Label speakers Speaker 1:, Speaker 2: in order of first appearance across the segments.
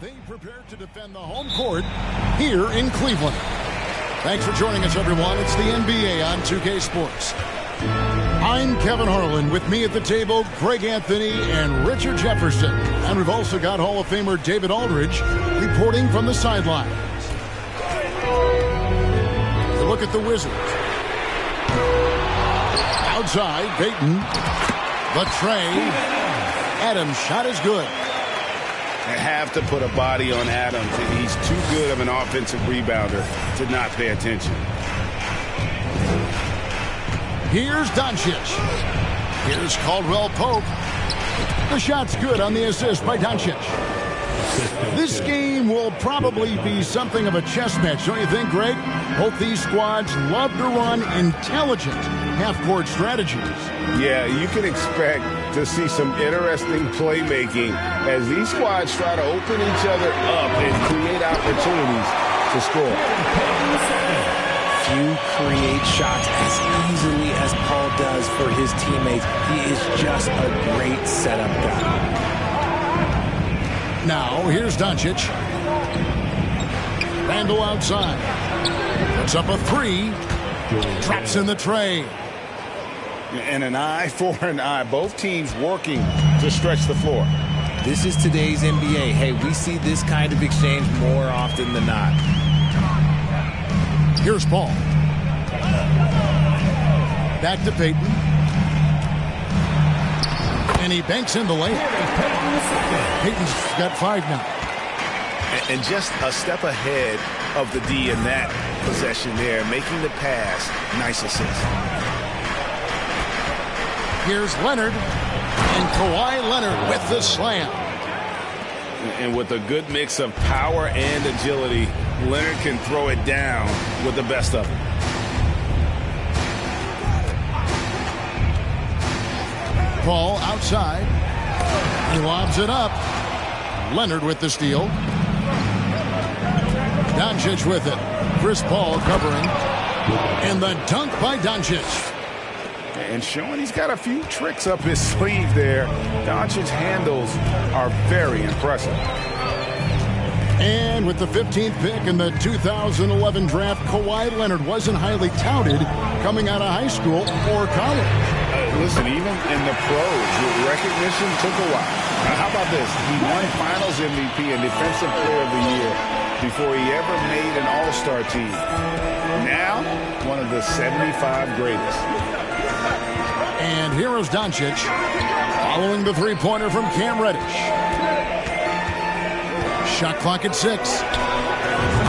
Speaker 1: They prepare to defend the home court here in Cleveland. Thanks for joining us, everyone. It's the NBA on 2K Sports. I'm Kevin Harlan. With me at the table, Greg Anthony and Richard Jefferson. And we've also got Hall of Famer David Aldridge reporting from the sidelines. A look at the Wizards. Outside, Payton. The tray. Adams' shot is good.
Speaker 2: They have to put a body on Adams, and he's too good of an offensive rebounder to not pay attention.
Speaker 1: Here's Doncic. Here's Caldwell Pope. The shot's good on the assist by Doncic. This game will probably be something of a chess match, don't you think, Greg? Both these squads love to run intelligent half-court strategies.
Speaker 2: Yeah, you can expect to see some interesting playmaking as these squads try to open each other up and create opportunities to score.
Speaker 3: Few create shots as easily as Paul does for his teammates. He is just a great setup guy.
Speaker 1: Now, here's Doncic. Randle outside. Puts up a three. Traps in the tray.
Speaker 2: And an eye for an eye. Both teams working to stretch the floor.
Speaker 3: This is today's NBA. Hey, we see this kind of exchange more often than not.
Speaker 1: Here's Paul. Back to Payton. And he banks in the layup. Payton's got 5 now.
Speaker 2: And just a step ahead of the D in that possession there, making the pass. Nice assist.
Speaker 1: Here's Leonard. And Kawhi Leonard with the slam.
Speaker 2: And with a good mix of power and agility, Leonard can throw it down with the best of them.
Speaker 1: Paul outside. He lobs it up. Leonard with the steal. Doncic with it. Chris Paul covering. And the dunk by Doncic.
Speaker 2: And showing he's got a few tricks up his sleeve there. Doncic's handles are very impressive.
Speaker 1: And with the 15th pick in the 2011 draft, Kawhi Leonard wasn't highly touted coming out of high school or college.
Speaker 2: Listen, even in the pros, recognition took a while. Now, how about this? He won Finals MVP and Defensive Player of the Year before he ever made an All-Star team. Now, one of the 75 greatest.
Speaker 1: And here is Doncic following the three-pointer from Cam Reddish. Shot clock at 6.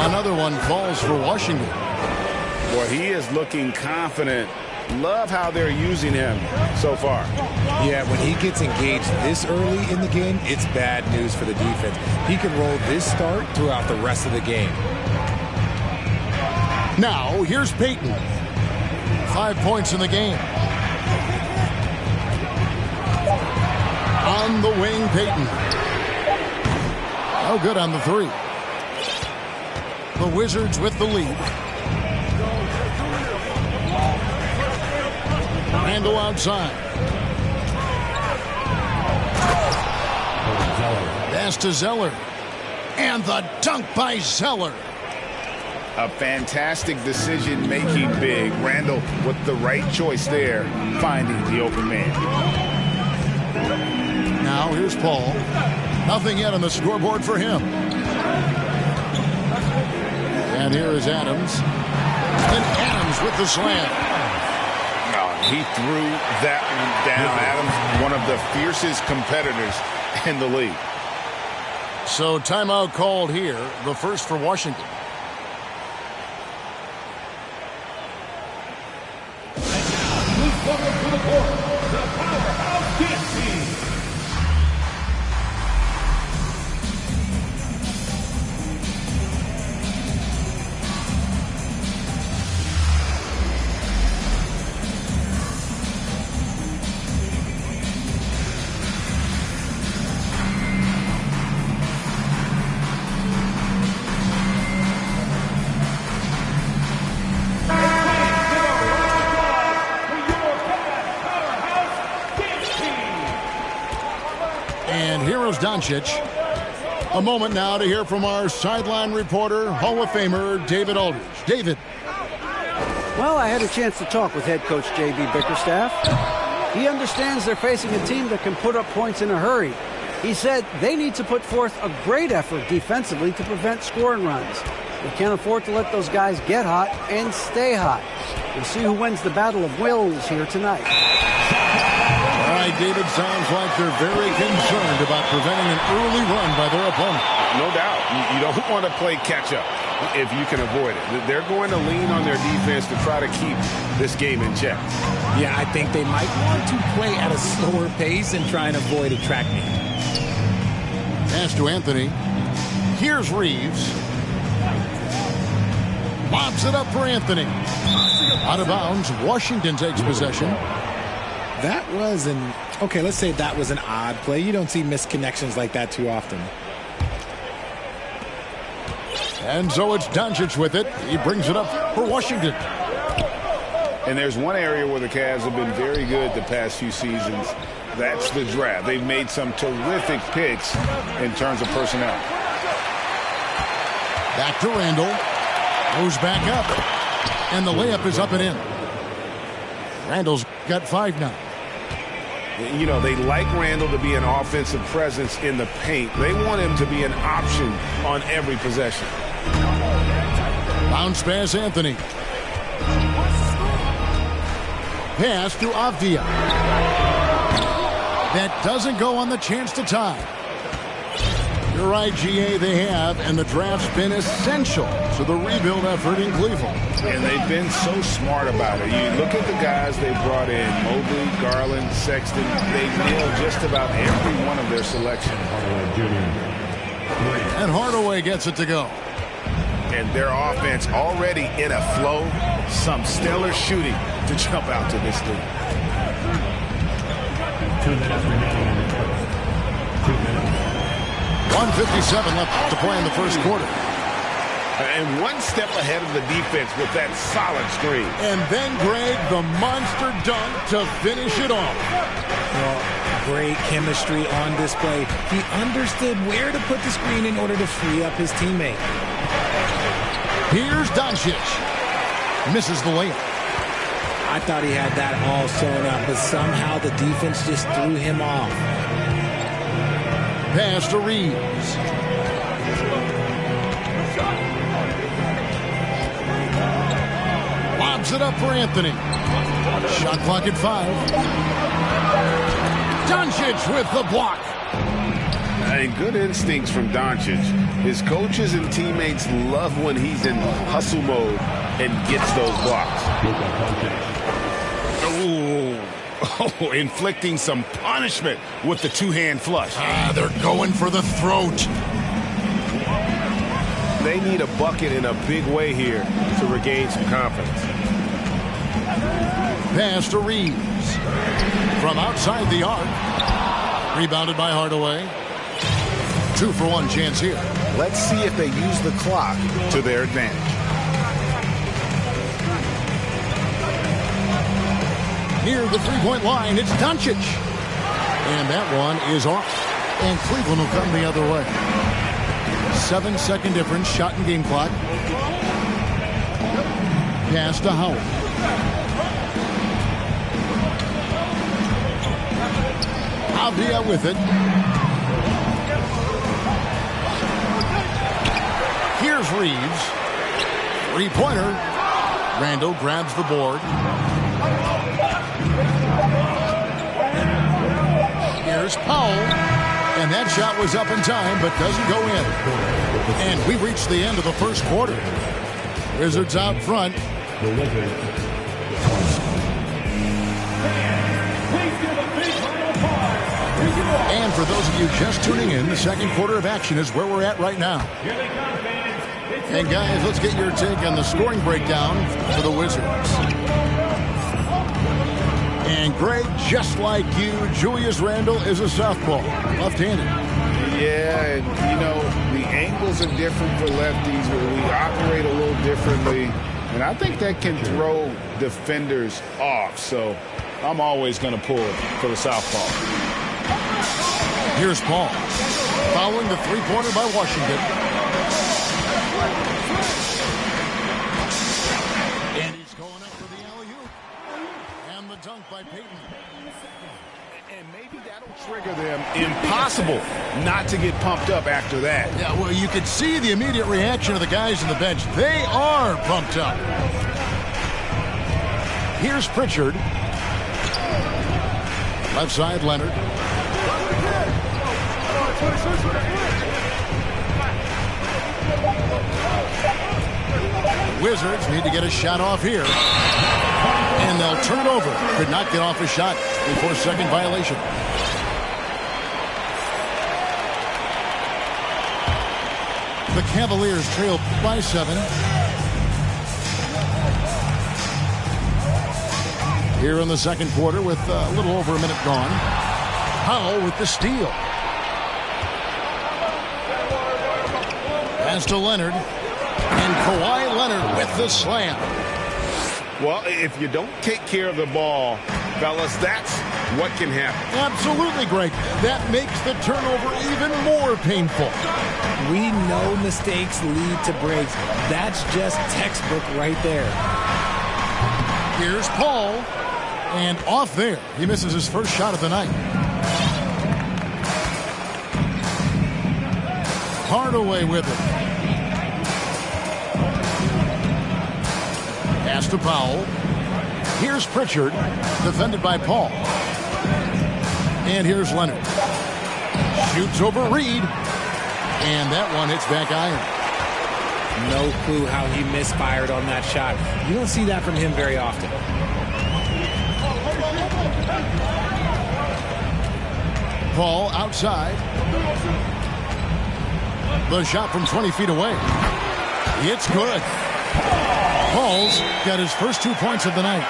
Speaker 1: Another one falls for Washington.
Speaker 2: Boy, he is looking confident. Love how they're using him so far.
Speaker 3: Yeah, when he gets engaged this early in the game, it's bad news for the defense. He can roll this start throughout the rest of the game.
Speaker 1: Now, here's Payton. 5 points in the game. On the wing, Payton. Oh, good on the three. The Wizards with the lead. Randle outside. Pass to Zeller. And the dunk by Zeller.
Speaker 2: A fantastic decision-making big. Randle with the right choice there, finding the open man.
Speaker 1: Now here's Paul. Nothing yet on the scoreboard for him. And here is Adams. And Adams with the slam.
Speaker 2: He threw that one down. Adams, one of the fiercest competitors in the league.
Speaker 1: So timeout called here, the first for Washington.
Speaker 4: And now, welcome to the court, the Powerhouse Dance Team.
Speaker 1: And here is Doncic. A moment now to hear from our sideline reporter, Hall of Famer David Aldridge. David.
Speaker 5: Well, I had a chance to talk with head coach J.B. Bickerstaff. He understands they're facing a team that can put up points in a hurry. He said they need to put forth a great effort defensively to prevent scoring runs. They can't afford to let those guys get hot and stay hot. We'll see who wins the battle of wills here tonight.
Speaker 1: All right, David, sounds like they're very concerned about preventing an early run by their opponent.
Speaker 2: No doubt. You don't want to play catch-up if you can avoid it. They're going to lean on their defense to try to keep this game in check.
Speaker 3: Yeah, I think they might want to play at a slower pace and try and avoid a track meet.
Speaker 1: Pass to Anthony. Here's Reeves. Lobs it up for Anthony. Out of bounds. Washington takes possession.
Speaker 3: That was let's say that was an odd play. You don't see missed connections like that too often.
Speaker 1: And so it's Doncic with it. He brings it up for Washington.
Speaker 2: And there's one area where the Cavs have been very good the past few seasons. That's the draft. They've made some terrific picks in terms of personnel.
Speaker 1: Back to Randall. Goes back up. And the layup is up and in. Randall's got 5 now.
Speaker 2: You know, they like Randall to be an offensive presence in the paint. They want him to be an option on every possession.
Speaker 1: Bounce pass, Anthony. Pass to Avdia. That doesn't go on the chance to tie. You're right, GA, they have, and the draft's been essential to the rebuild effort in Cleveland.
Speaker 2: And they've been so smart about it. You look at the guys they brought in, Mobley, Garland, Sexton. They nailed just about every one of their selections.
Speaker 1: And Hardaway gets it to go.
Speaker 2: And their offense already in a flow. Some stellar shooting to jump out to this lead.
Speaker 4: 2 minutes remaining. 2 minutes.
Speaker 1: 1:57 left to play in the first quarter.
Speaker 2: And one step ahead of the defense with that solid screen.
Speaker 1: And then, Greg, the monster dunk to finish it off.
Speaker 3: Well, great chemistry on display. He understood where to put the screen in order to free up his teammate.
Speaker 1: Here's Doncic. Misses the layup.
Speaker 3: I thought he had that all sewn up, but somehow the defense just threw him off.
Speaker 1: Pass to Reeves. Lobs it up for Anthony. Shot clock at 5. Doncic with the block.
Speaker 2: And good instincts from Doncic. His coaches and teammates love when he's in hustle mode and gets those blocks. Oh, inflicting some punishment with the two-hand flush.
Speaker 1: They're going for the throat.
Speaker 2: They need a bucket in a big way here to regain some confidence.
Speaker 1: Pass to Reeves. From outside the arc. Rebounded by Hardaway. 2-for-1 chance here.
Speaker 2: Let's see if they use the clock to their advantage.
Speaker 1: Near the three-point line, it's Doncic. And that one is off. And Cleveland will come the other way. 7-second difference, shot and game clock. Pass to Howard. Avdia with it. Here's Reeves. Three-pointer. Randall grabs the board. Here's Powell. And that shot was up in time, but doesn't go in. And we reached the end of the first quarter. Wizards out front. And for those of you just tuning in, the second quarter of action is where we're at right now. And guys, let's get your take on the scoring breakdown for the Wizards. And Greg, just like you, Julius Randle is a southpaw, left-handed.
Speaker 2: Yeah, and you know, the angles are different for lefties. We operate a little differently. And I think that can throw defenders off. So I'm always going to pull it for the southpaw.
Speaker 1: Here's Paul. Following the three-pointer by Washington. And he's going up for the alley-oop. And the dunk by Payton.
Speaker 2: And maybe that'll trigger them. Impossible not to get pumped up after that.
Speaker 1: Yeah, well, you could see the immediate reaction of the guys on the bench. They are pumped up. Here's Pritchard. Left side, Leonard. Wizards need to get a shot off here. And they'll turn it over. Could not get off a shot before second violation. The Cavaliers trail by 7. Here in the second quarter with a little over a minute gone. Powell with the steal. Pass to Leonard. And Kawhi Leonard with the slam.
Speaker 2: Well, if you don't take care of the ball, fellas, that's what can happen.
Speaker 1: Absolutely, Greg. That makes the turnover even more painful.
Speaker 3: We know mistakes lead to breaks. That's just textbook right there.
Speaker 1: Here's Paul. And off there. He misses his first shot of the night. Hardaway with it. Pass to Powell. Here's Pritchard, defended by Paul. And here's Leonard. Shoots over Reed. And that one hits back iron.
Speaker 3: No clue how he misfired on that shot. You don't see that from him very often.
Speaker 1: Paul outside. The shot from 20 feet away. It's good. Paul's got his first 2 points of the night.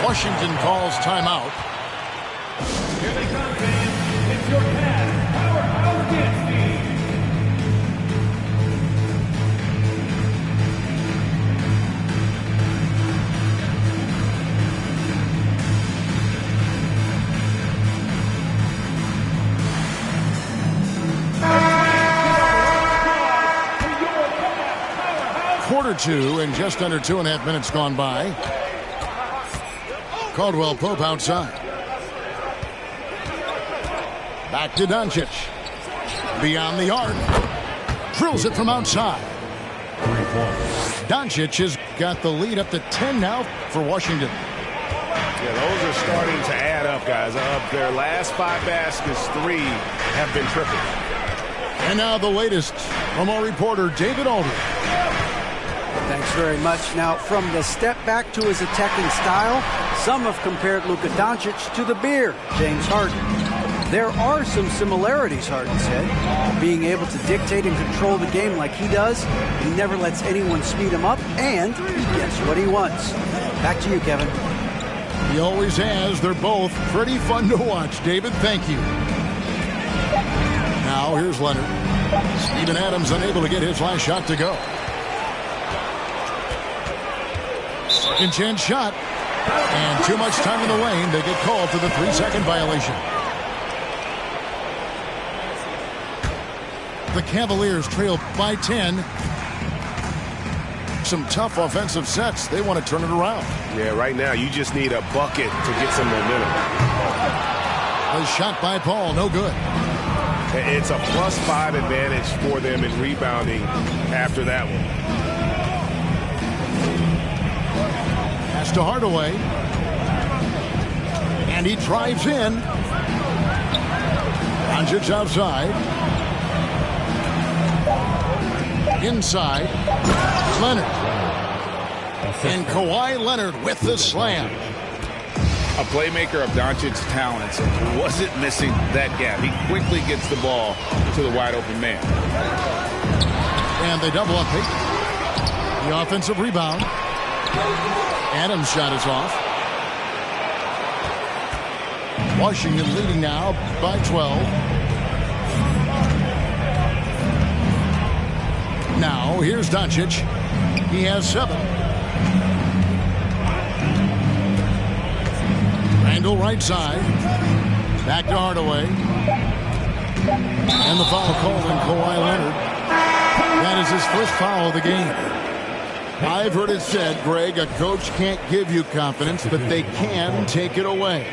Speaker 1: Washington calls timeout.
Speaker 4: Here they come, fans. It's your past powerhouse dance team.
Speaker 1: Quarter 2 and just under 2.5 minutes gone by. Caldwell Pope outside. Back to Doncic. Beyond the arc. Drills it from outside. Doncic has got the lead up to 10 now for Washington.
Speaker 2: Yeah, those are starting to add up, guys. Of their last 5 baskets, 3 have been triples.
Speaker 1: And now the latest from our reporter, David Aldridge.
Speaker 5: Thanks very much. Now, from the step back to his attacking style, some have compared Luka Doncic to the Bear, James Harden. There are some similarities, Harden said. Being able to dictate and control the game like he does, he never lets anyone speed him up, and he gets what he wants. Back to you, Kevin.
Speaker 1: He always has. They're both pretty fun to watch. David, thank you. Now, here's Leonard. Steven Adams unable to get his last shot to go. Second chance shot. And too much time in the lane. They get called for the 3-second violation. The Cavaliers trail by 10. Some tough offensive sets. They want to turn it around.
Speaker 2: Yeah, right now you just need a bucket to get some momentum.
Speaker 1: A shot by Paul, no good.
Speaker 2: It's a +5 advantage for them in rebounding after that one.
Speaker 1: Pass to Hardaway. And he drives in. Doncic outside. Inside. Leonard. And Kawhi Leonard with the slam.
Speaker 2: A playmaker of Doncic's talents wasn't missing that gap. He quickly gets the ball to the wide open man.
Speaker 1: And they double up Payton. The offensive rebound. Adams' shot is off. Washington leading now by 12. Now, here's Doncic. He has 7. Randall right side. Back to Hardaway. And the foul called on Kawhi Leonard. That is his first foul of the game. I've heard it said, Greg, a coach can't give you confidence, but they can take it away.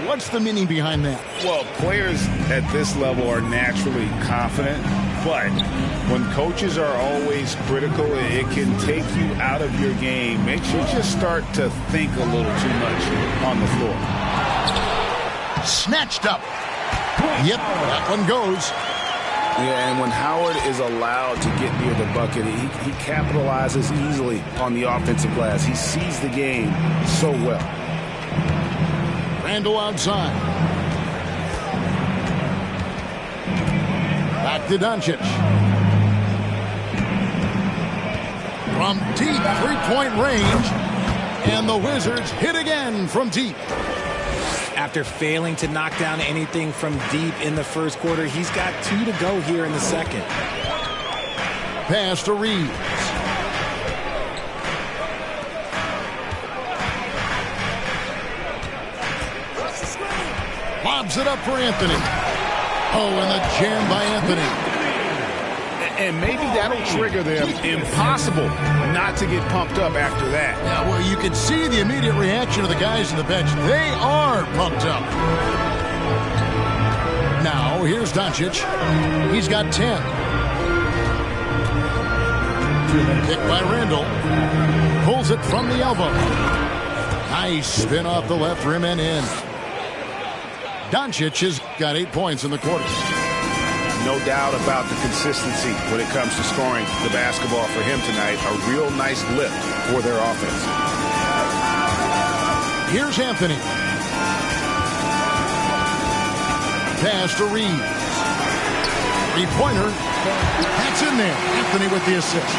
Speaker 1: What's the meaning behind that?
Speaker 2: Well, players at this level are naturally confident, but when coaches are always critical, it can take you out of your game. Makes you just start to think a little too much on the floor.
Speaker 1: Snatched up. Yep, that one goes.
Speaker 2: Yeah, and when Howard is allowed to get near the bucket, he capitalizes easily on the offensive glass. He sees the game so well.
Speaker 1: Randall outside. Back to Doncic. From deep three-point range. And the Wizards hit again from deep.
Speaker 3: After failing to knock down anything from deep in the first quarter, he's got 2 to go here in the second.
Speaker 1: Pass to Reeves. Lobs it up for Anthony. Oh, and the jam by Anthony.
Speaker 2: And maybe that'll trigger them. Impossible not to get pumped up after that.
Speaker 1: Yeah, well, you can see the immediate reaction of the guys on the bench. They are pumped up. Now, here's Doncic. He's got 10. Picked by Randall. Pulls it from the elbow. Nice spin off the left rim and in. Doncic has got 8 points in the quarter.
Speaker 2: No doubt about the consistency when it comes to scoring the basketball for him tonight. A real nice lift for their offense.
Speaker 1: Here's Anthony. Pass to Reeves. Three-pointer. That's in there. Anthony with the assist.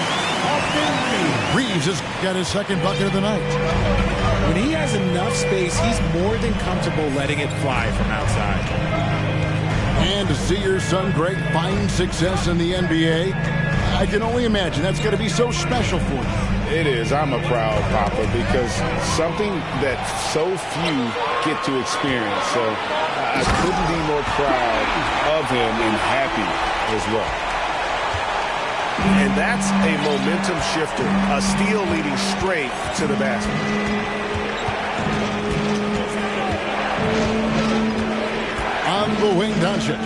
Speaker 1: Reeves has got his second bucket of the night.
Speaker 3: When he has enough space, he's more than comfortable letting it fly from outside.
Speaker 1: And to see your son, Greg, find success in the NBA, I can only imagine that's going to be so special for you.
Speaker 2: It is. I'm a proud papa because something that so few get to experience. So I couldn't be more proud of him and happy as well. And that's a momentum shifter. A steal leading straight to the basket.
Speaker 1: On the wing, Doncic.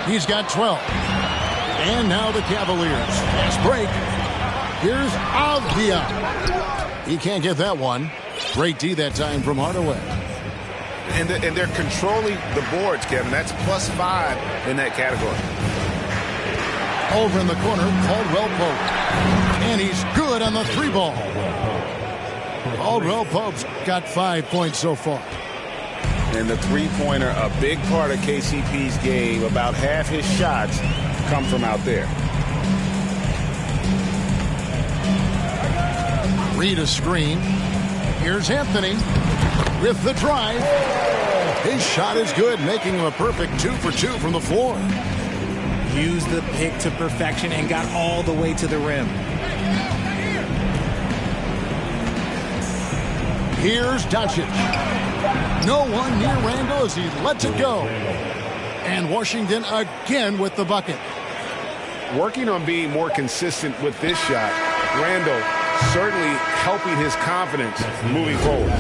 Speaker 1: He's got 12. And now the Cavaliers. Fast break. Here's Avdia. He can't get that one. Great D that time from Hardaway.
Speaker 2: And they're controlling the boards, Kevin. That's +5 in that category.
Speaker 1: Over in the corner, Caldwell Pope. And he's good on the 3 ball. Caldwell Pope's got 5 points so far.
Speaker 2: And the three-pointer, a big part of KCP's game. About half his shots come from out there.
Speaker 1: Read a screen. Here's Anthony with the drive. His shot is good, making him a perfect 2 for 2 from the floor.
Speaker 3: Used the pick to perfection and got all the way to the rim.
Speaker 1: Here's Doncic. No one near Randall as he lets it go. And Washington again with the bucket.
Speaker 2: Working on being more consistent with this shot. Randall certainly helping his confidence moving forward.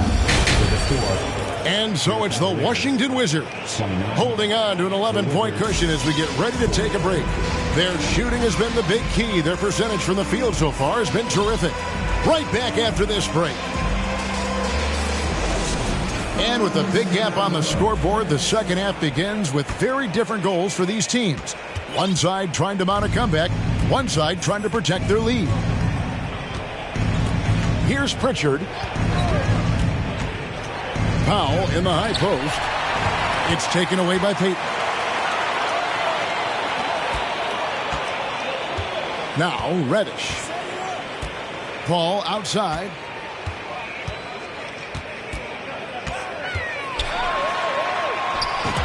Speaker 1: And so it's the Washington Wizards holding on to an 11-point cushion as we get ready to take a break. Their shooting has been the big key. Their percentage from the field so far has been terrific. Right back after this break. And with a big gap on the scoreboard, the second half begins with very different goals for these teams. One side trying to mount a comeback, one side trying to protect their lead. Here's Pritchard. Powell in the high post. It's taken away by Payton. Now Reddish. Ball outside.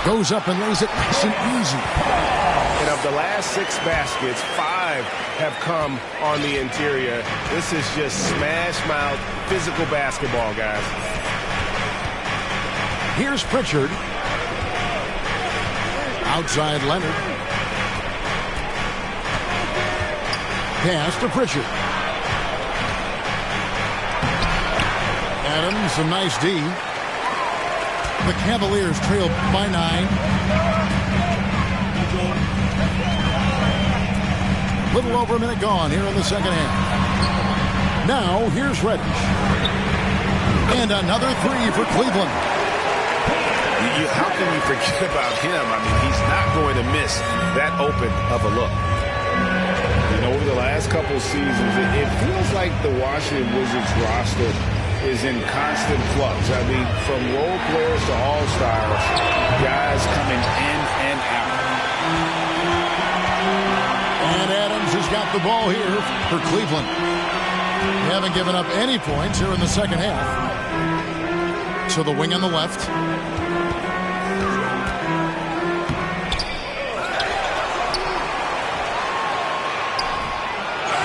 Speaker 1: Goes up and lays it nice and easy.
Speaker 2: And of the last 6 baskets, 5 have come on the interior. This is just smash mouth physical basketball, guys.
Speaker 1: Here's Pritchard. Outside Leonard. Pass to Pritchard. Adams, a nice D. The Cavaliers trail by 9. Little over a minute gone here in the second half. Now, here's Reddish. And another three for Cleveland.
Speaker 2: How can you forget about him? I mean, he's not going to miss that open of a look. And over the last couple seasons, it feels like the Washington Wizards roster is in constant flux. I mean, from role players to all-stars, guys coming in and out.
Speaker 1: And Adams has got the ball here for Cleveland. They haven't given up any points here in the second half. So the wing on the left.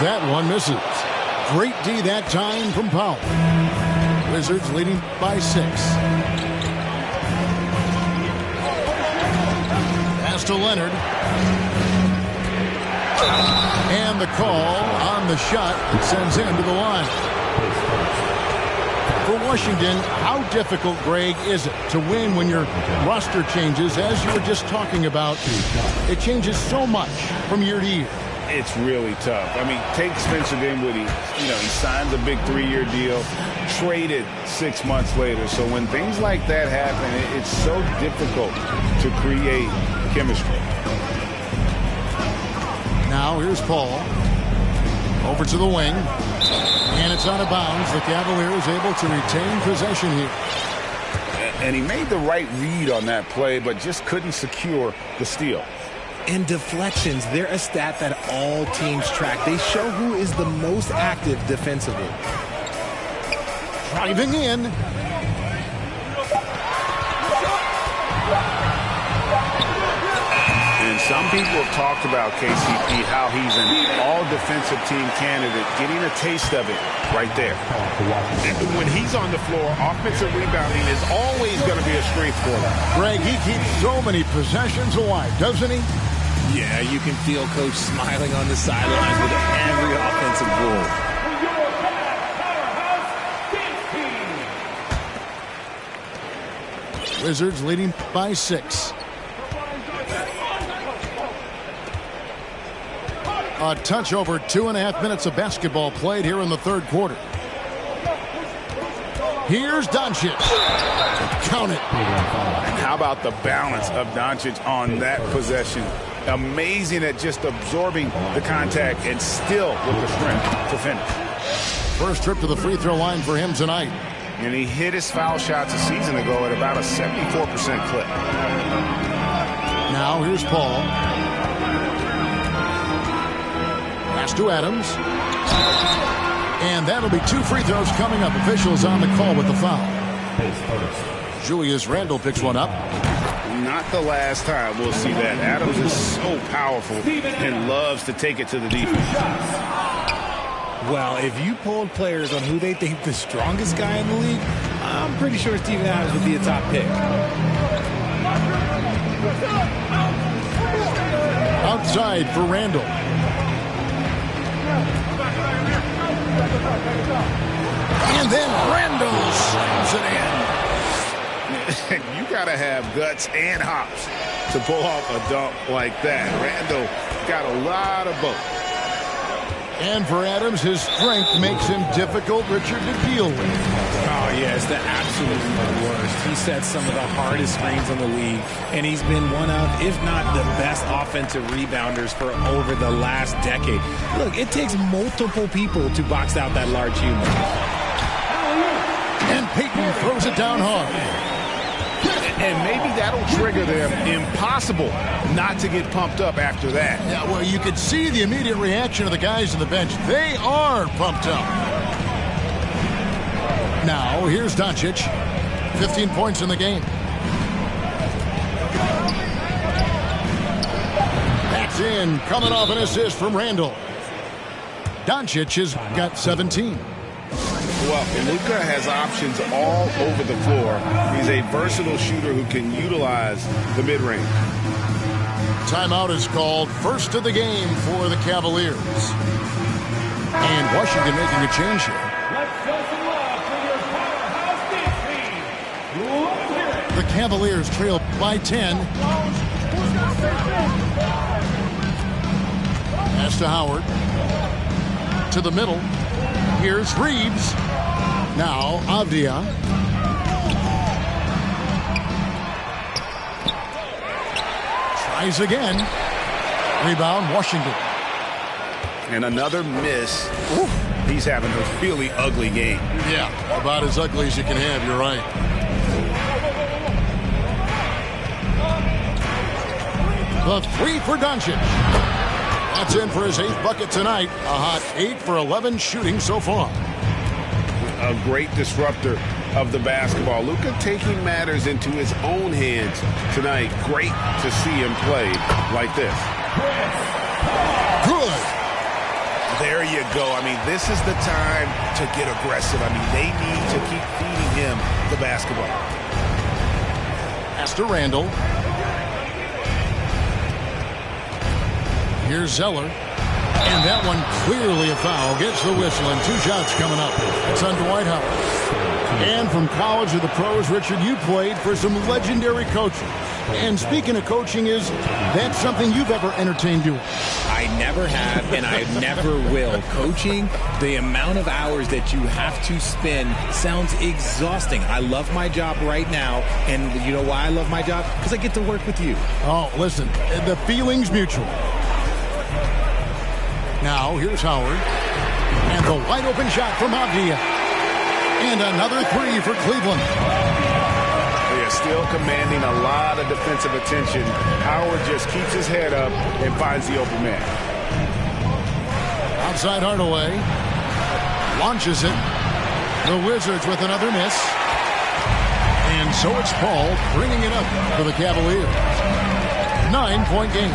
Speaker 1: That one misses. Great D that time from Powell. Wizards leading by 6. Pass to Leonard. And the call on the shot sends him to the line. For Washington, how difficult, Greg, is it to win when your roster changes, as you were just talking about? It changes so much from year to year.
Speaker 2: It's really tough. I mean, take Spencer Dinwiddie. He signs a big 3-year deal, traded 6 months later. So when things like that happen, it's so difficult to create chemistry.
Speaker 1: Now here's Paul. Over to the wing. And it's out of bounds. The Cavaliers able to retain possession here.
Speaker 2: And he made the right read on that play, but just couldn't secure the steal.
Speaker 3: And deflections, they're a stat that all teams track. They show who is the most active defensively.
Speaker 1: Driving in.
Speaker 2: And some people have talked about KCP, how he's an all-defensive team candidate, getting a taste of it right there. And when he's on the floor, offensive rebounding is always going to be a strength for him.
Speaker 1: Greg, he keeps so many possessions alive, doesn't he?
Speaker 3: Yeah, you can feel Coach smiling on the sidelines with every offensive goal.
Speaker 1: Wizards leading by 6. A touch over 2.5 minutes of basketball played here in the third quarter. Here's Doncic. Count it.
Speaker 2: And how about the balance of Doncic on that possession? Amazing at just absorbing the contact and still with the strength to finish.
Speaker 1: First trip to the free throw line for him tonight.
Speaker 2: And he hit his foul shots a season ago at about a 74% clip.
Speaker 1: Now here's Paul. Pass to Adams. And that'll be 2 free throws coming up. Officials on the call with the foul. Julius Randle picks one up.
Speaker 2: Not the last time we'll see that. Adams is so powerful and loves to take it to the defense.
Speaker 3: Well, if you polled players on who they think the strongest guy in the league, I'm pretty sure Steven Adams would be a top pick.
Speaker 1: Outside for Randle. And then Randle slams it in.
Speaker 2: You got to have guts and hops to pull off a dunk like that. Randle got a lot of both.
Speaker 1: And for Adams, his strength makes him difficult, Richard, to deal with.
Speaker 3: Oh, yeah, it's the absolute worst. He sets some of the hardest screens in the league, and he's been one of, if not the best offensive rebounders for over the last decade. Look, it takes multiple people to box out that large human.
Speaker 1: And Payton throws it down hard.
Speaker 2: And maybe that'll trigger them. Impossible not to get pumped up after that.
Speaker 1: Yeah, well, you could see the immediate reaction of the guys on the bench. They are pumped up. Now, here's Doncic. 15 points in the game. That's in. Coming off an assist from Randle. Doncic has got 17.
Speaker 2: Well, Luka has options all over the floor. He's a versatile shooter who can utilize the mid-range.
Speaker 1: Timeout is called, first of the game for the Cavaliers. And Washington making a change here.
Speaker 4: Let's show some love for your powerhouse dance team. Let's hear it.
Speaker 1: The Cavaliers trail by 10. Pass to Howard. To the middle. Here's Reeves. Now Avdia. Tries again. Rebound Washington.
Speaker 2: And another miss. Ooh, he's having a really ugly game.
Speaker 1: Yeah, about as ugly as you can have, you're right. The three for Doncic. That's in for his 8th bucket tonight. A hot 8 for 11 shooting so far.
Speaker 2: A great disruptor of the basketball. Luka taking matters into his own hands tonight. Great to see him play like this.
Speaker 1: Good.
Speaker 2: There you go. I mean, this is the time to get aggressive. I mean, they need to keep feeding him the basketball.
Speaker 1: Pass to Randall. Here's Zeller. And that one clearly a foul. Gets the whistle and 2 shots coming up. It's on Dwight Howard. And from college to the pros, Richard, you played for some legendary coaches. And speaking of coaching, is that something you've ever entertained doing?
Speaker 3: I never have, and I never will. Coaching, the amount of hours that you have to spend sounds exhausting. I love my job right now, and you know why I love my job? Because I get to work with you.
Speaker 1: Oh, listen, the feeling's mutual. Now, here's Howard. And the wide-open shot from Avdia. And another 3 for Cleveland.
Speaker 2: They are still commanding a lot of defensive attention. Howard just keeps his head up and finds the open man.
Speaker 1: Outside Hardaway. Launches it. The Wizards with another miss. And so it's Paul bringing it up for the Cavaliers. 9-point game.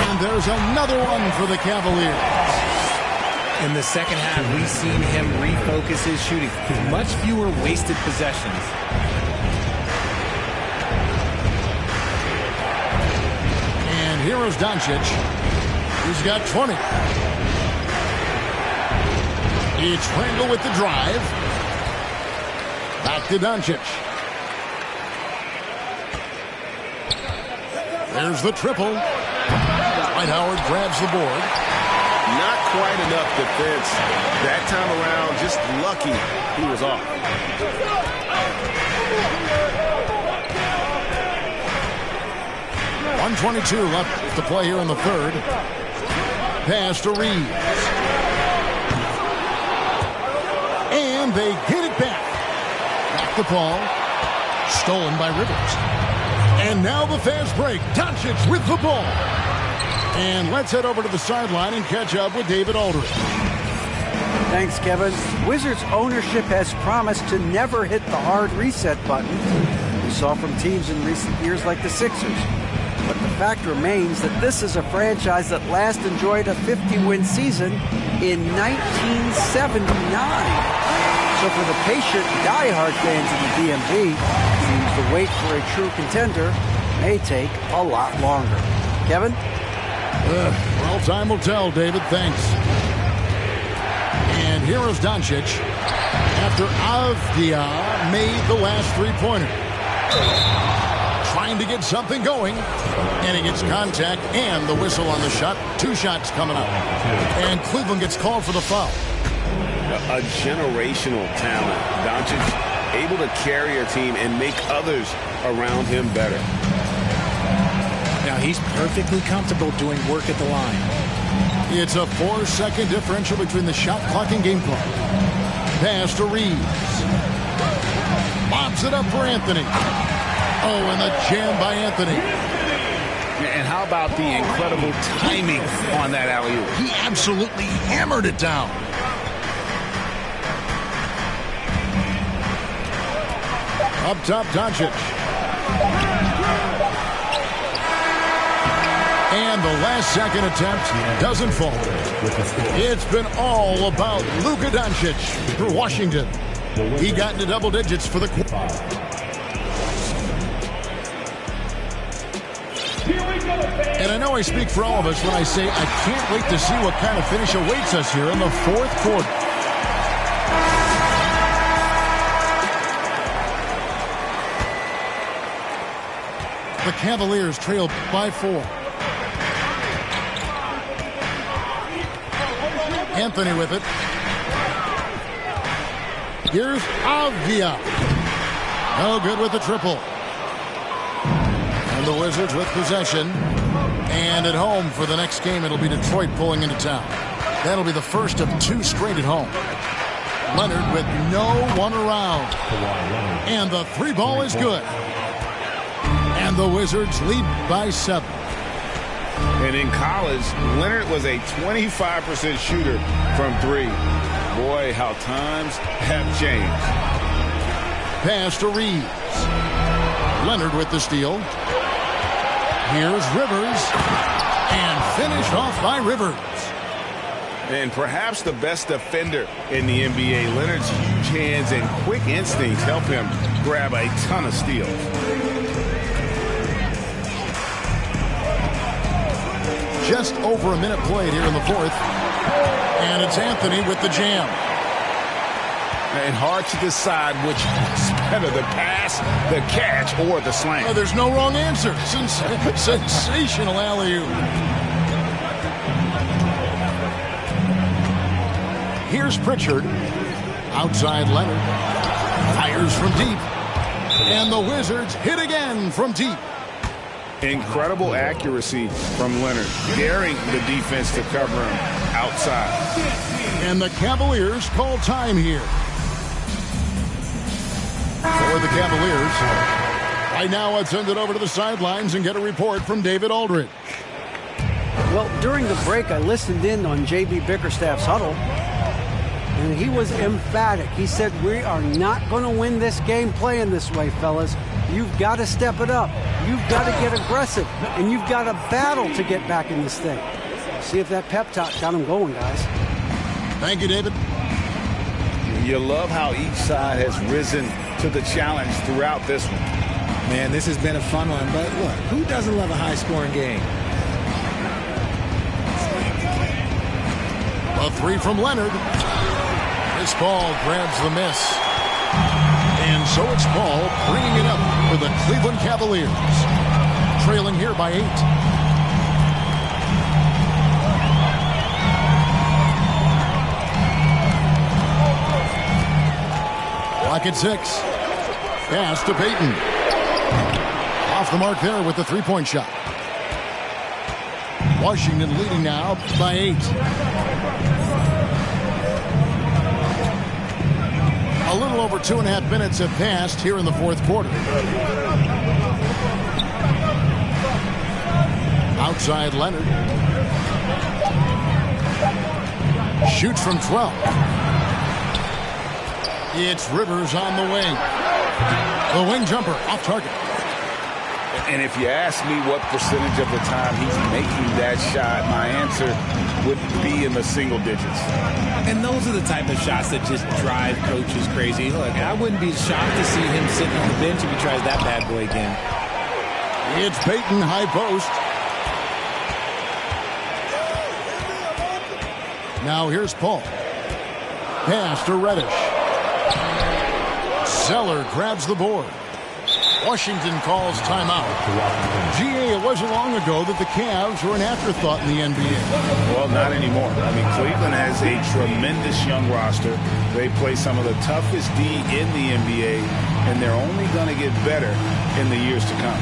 Speaker 1: And there's another one for the Cavaliers.
Speaker 3: In the second half, we've seen him refocus his shooting. Much fewer wasted possessions.
Speaker 1: And here is Doncic. He's got 20. It's Randall with the drive. Back to Doncic. There's the triple. Dwight Howard grabs the board.
Speaker 2: Not quite enough defense. That time around, just lucky he was off.
Speaker 1: .122 left to play here in the third. Pass to Reeves. And they get it back. Back to Paul. Stolen by Rivers. And now the fast break. Doncic with the ball. And let's head over to the sideline and catch up with David Aldridge.
Speaker 5: Thanks, Kevin. Wizards ownership has promised to never hit the hard reset button we saw from teams in recent years like the Sixers. But the fact remains that this is a franchise that last enjoyed a 50-win season in 1979. So for the patient, diehard fans in the DMV, it seems the wait for a true contender may take a lot longer. Kevin?
Speaker 1: Well, time will tell, David. Thanks. And here is Doncic after Avdia made the last three-pointer. Trying to get something going. And he gets contact and the whistle on the shot. 2 shots coming up. And Cleveland gets called for the foul.
Speaker 2: A generational talent. Doncic able to carry a team and make others around him better.
Speaker 3: Now he's perfectly comfortable doing work at the line.
Speaker 1: It's a 4-second differential between the shot clock and game clock. Pass to Reeves. Lobs it up for Anthony. Oh, and the jam by Anthony.
Speaker 2: And how about the incredible timing on that alley-oop?
Speaker 1: He absolutely hammered it down. Up top, Doncic. And the last second attempt doesn't fall. It's been all about Luka Doncic for Washington. He got into double digits for the quarter. And I know I speak for all of us when I say I can't wait to see what kind of finish awaits us here in the fourth quarter. The Cavaliers trail by 4. Anthony with it. Here's Avia. No good with the triple. And the Wizards with possession. And at home for the next game, it'll be Detroit pulling into town. That'll be the first of 2 straight at home. Leonard with no one around. And the 3-ball is good. And the Wizards lead by 7.
Speaker 2: And in college, Leonard was a 25% shooter from 3. Boy, how times have changed.
Speaker 1: Pass to Reeves. Leonard with the steal. Here's Rivers. And finished off by Rivers.
Speaker 2: And perhaps the best defender in the NBA, Leonard's huge hands and quick instincts help him grab a ton of steals.
Speaker 1: Just over a minute played here in the fourth. And it's Anthony with the jam.
Speaker 2: And hard to decide which is better, the pass, the catch, or the slam.
Speaker 1: Oh, there's no wrong answer. Sensational alley-oop. Here's Pritchard. Outside Leonard. Fires from deep. And the Wizards hit again from deep.
Speaker 2: Incredible accuracy from Leonard, daring the defense to cover him outside.
Speaker 1: And the Cavaliers call time here. For the Cavaliers, I now send it over to the sidelines and get a report from David Aldridge.
Speaker 5: Well, during the break, I listened in on J.B. Bickerstaff's huddle, and he was emphatic. He said, we are not going to win this game playing this way, fellas. You've got to step it up. You've got to get aggressive, and you've got to battle to get back in this thing. See if that pep talk got him going, guys.
Speaker 1: Thank you, David.
Speaker 2: You love how each side has risen to the challenge throughout this one.
Speaker 3: Man, this has been a fun one, but look, who doesn't love a high-scoring game?
Speaker 1: A 3 from Leonard. This ball grabs the miss. And so it's Ball bringing it up for the Cleveland Cavaliers. Trailing here by 8. Clock at 6. Pass to Payton. Off the mark there with the 3-point shot. Washington leading now by 8. A little over 2.5 minutes have passed here in the fourth quarter. Outside Leonard. Shoots from 12. It's Rivers on the wing. The wing jumper off target.
Speaker 2: And if you ask me what percentage of the time he's making that shot, my answer would be in the single digits.
Speaker 3: And those are the type of shots that just drive coaches crazy. Look, I wouldn't be shocked to see him sitting on the bench if he tries that bad boy again.
Speaker 1: It's Payton, high post. Now here's Paul. Pass to Reddish. Zeller grabs the board. Washington calls timeout. GA, it wasn't long ago that the Cavs were an afterthought in the NBA.
Speaker 2: Well, not anymore. I mean, Cleveland has a tremendous young roster. They play some of the toughest D in the NBA, and they're only going to get better in the years to come.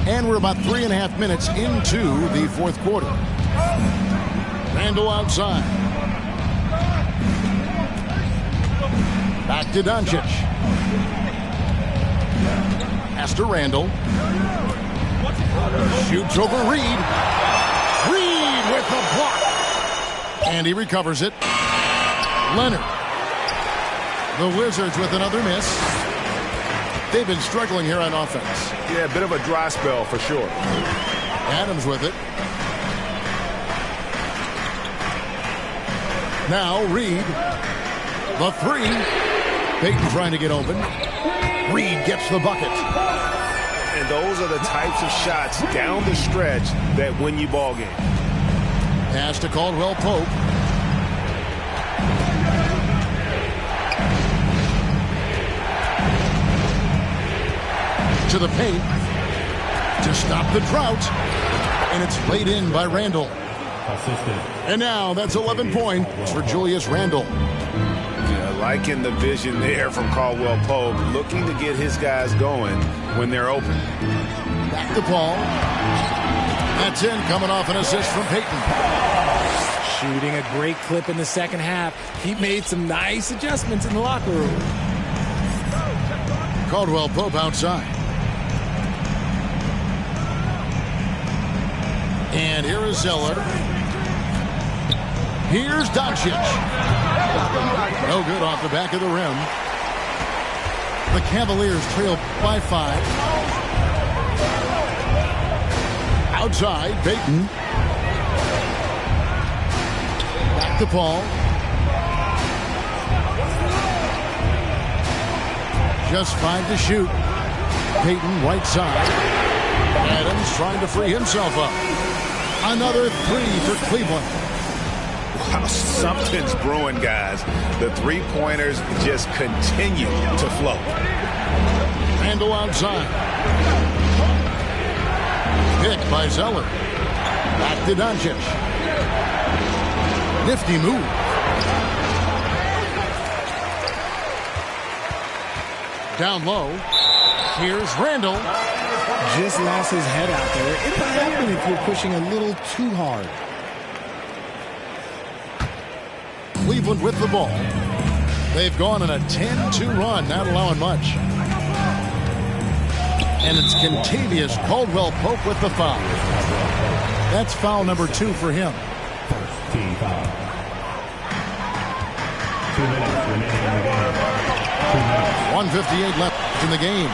Speaker 1: And we're about 3.5 minutes into the fourth quarter. Randall outside. Back to Doncic. Pass to Randall. Shoots over Reed. Reed the block. And he recovers it. Leonard. The Wizards with another miss. They've been struggling here on offense.
Speaker 2: Yeah, a bit of a dry spell for sure.
Speaker 1: Adams with it. Now Reed. The three. Payton trying to get open. Reed gets the bucket.
Speaker 2: And those are the types of shots down the stretch that win you ball games.
Speaker 1: Pass to Caldwell Pope. To the paint. To stop the drought. And it's laid in by Randle. And now that's 11 points for Julius Randle.
Speaker 2: Yeah, liking the vision there from Caldwell Pope, looking to get his guys going when they're open.
Speaker 1: Back to Paul. That's in, coming off an assist from Payton.
Speaker 3: Shooting a great clip in the second half. He made some nice adjustments in the locker room.
Speaker 1: Caldwell Pope outside. And here is Zeller. Here's Doncic. No good off the back of the rim. The Cavaliers trail by 5. Outside, Payton. Back to Paul. Just 5 to shoot. Payton, right side. Adams trying to free himself up. Another 3 for Cleveland.
Speaker 2: Wow, something's brewing, guys. The three-pointers just continue to flow.
Speaker 1: Randle outside. Pick by Zeller. Back to Doncic. Nifty move. Down low. Here's Randle.
Speaker 3: Just lost his head out there. It can happen if you're pushing a little too hard.
Speaker 1: Cleveland with the ball. They've gone on a 10-2 run, not allowing much. And it's Kentavious Caldwell Pope with the foul. That's foul number 2 for him.
Speaker 4: First team foul. 2 minutes remaining in the game. 2 minutes.
Speaker 1: 1:58 left in the game.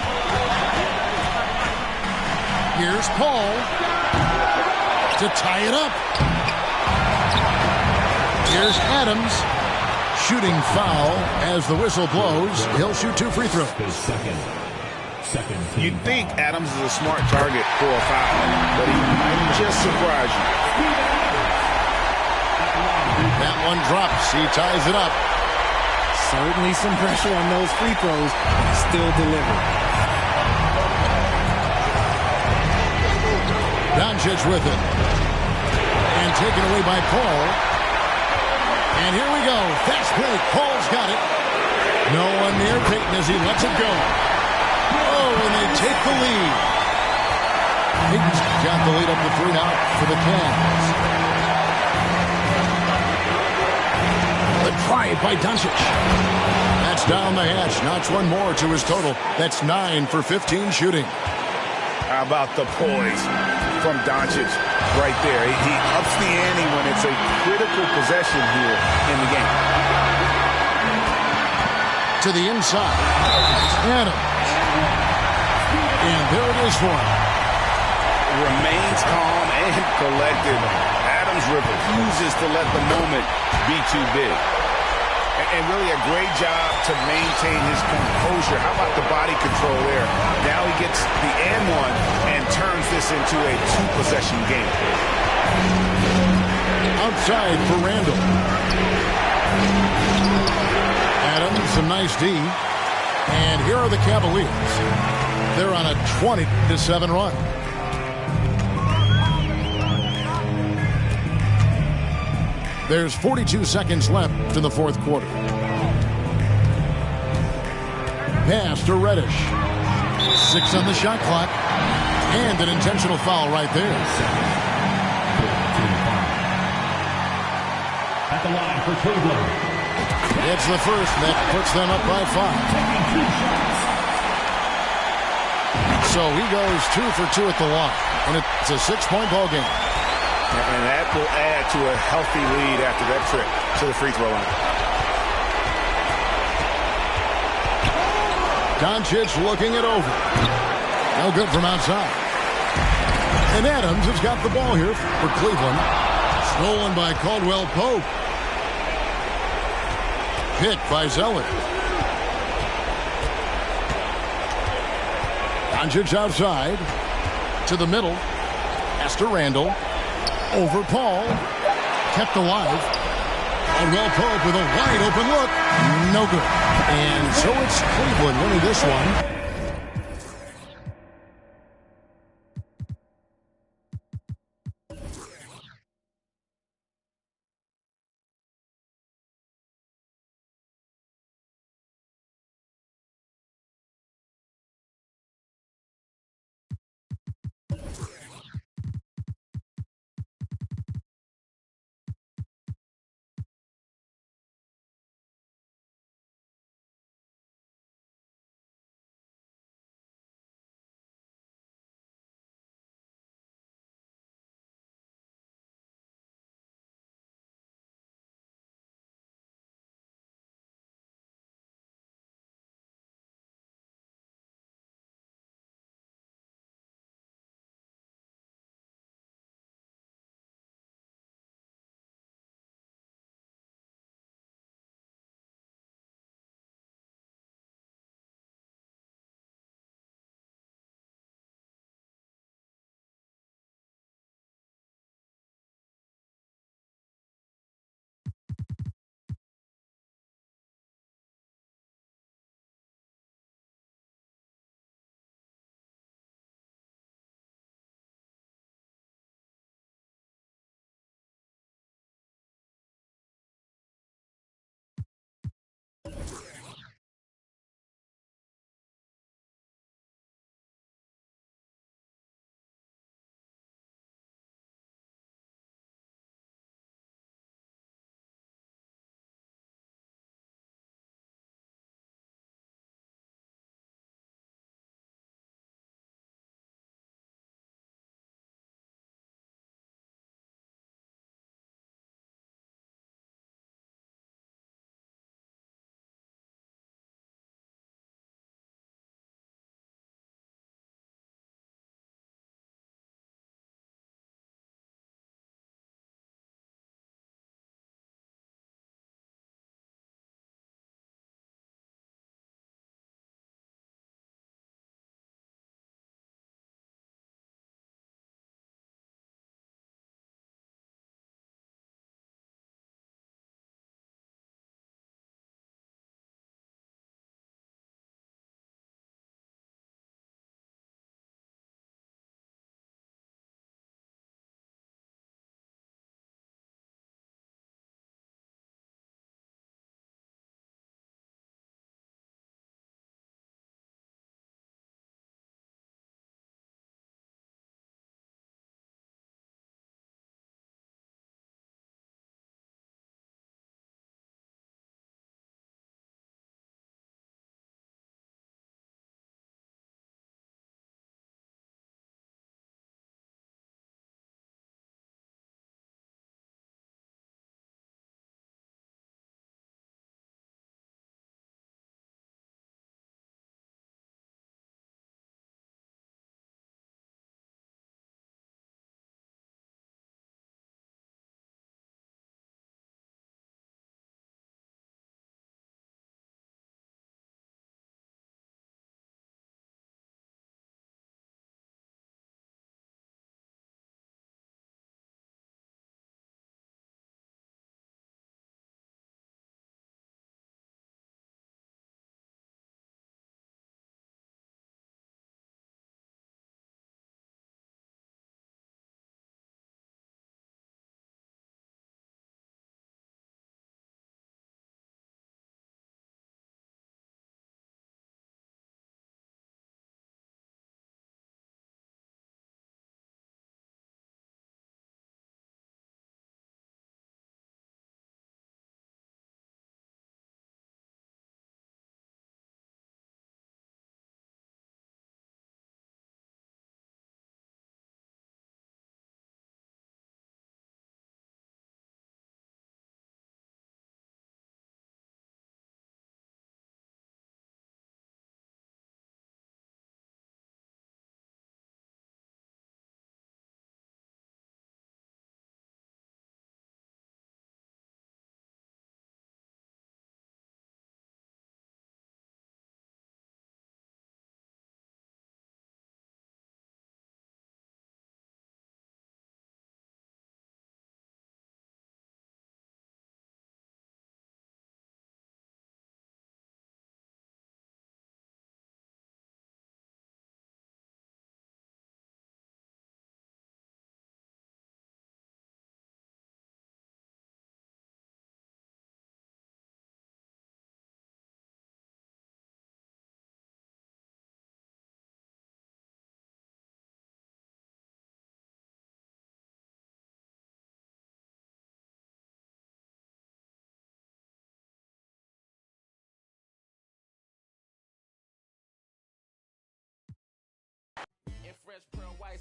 Speaker 1: Here's Paul to tie it up. Here's Adams. Shooting foul as the whistle blows. He'll shoot 2 free throws.
Speaker 4: His second team
Speaker 2: You'd think Adams is a smart target for a foul, but he might just surprise you.
Speaker 1: That one drops. He ties it up.
Speaker 3: Certainly some pressure on those free throws, but still delivered.
Speaker 1: Doncic with it. And taken away by Paul. And here we go. Fast break. Paul's got it. No one near Payton as he lets it go. Oh, and they take the lead. Payton's got the lead up to 3 now for the Cavs. The drive by Doncic. That's down the hatch. Knocks one more to his total. That's 9 for 15 shooting.
Speaker 2: How about the poise from Doncic right there? He ups the ante when it's a critical possession here in the game.
Speaker 1: To the inside. Adams. And there it is for him.
Speaker 2: Remains calm and collected. Adams refuses to let the moment be too big. And really a great job to maintain his composure. How about the body control there? Now he gets the and one and turns this into a 2-possession game.
Speaker 1: Outside for Randle. Adams, a nice D. And here are the Cavaliers. They're on a 20-7 run. There's 42 seconds left in the 4th quarter. Pass to Reddish. 6 on the shot clock. And an intentional foul right there.
Speaker 4: at the line for Cleveland.
Speaker 1: It's the first that puts them up by 5. So he goes 2 for 2 at the line. And it's a 6-point ball game.
Speaker 2: And that will add to a healthy lead after that trip to the free throw line.
Speaker 1: Doncic looking it over. No good from outside. And Adams has got the ball here for Cleveland. Stolen by Caldwell Pope. Picked by Zeller. Doncic outside. To the middle. Pass to Randall. Over Paul. Kept alive. Caldwell Pope with a wide open look. No good. And so it's Cleveland winning this one.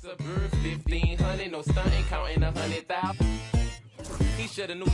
Speaker 6: Suburb 1500, no stunting, counting 100,000. He shoulda knew.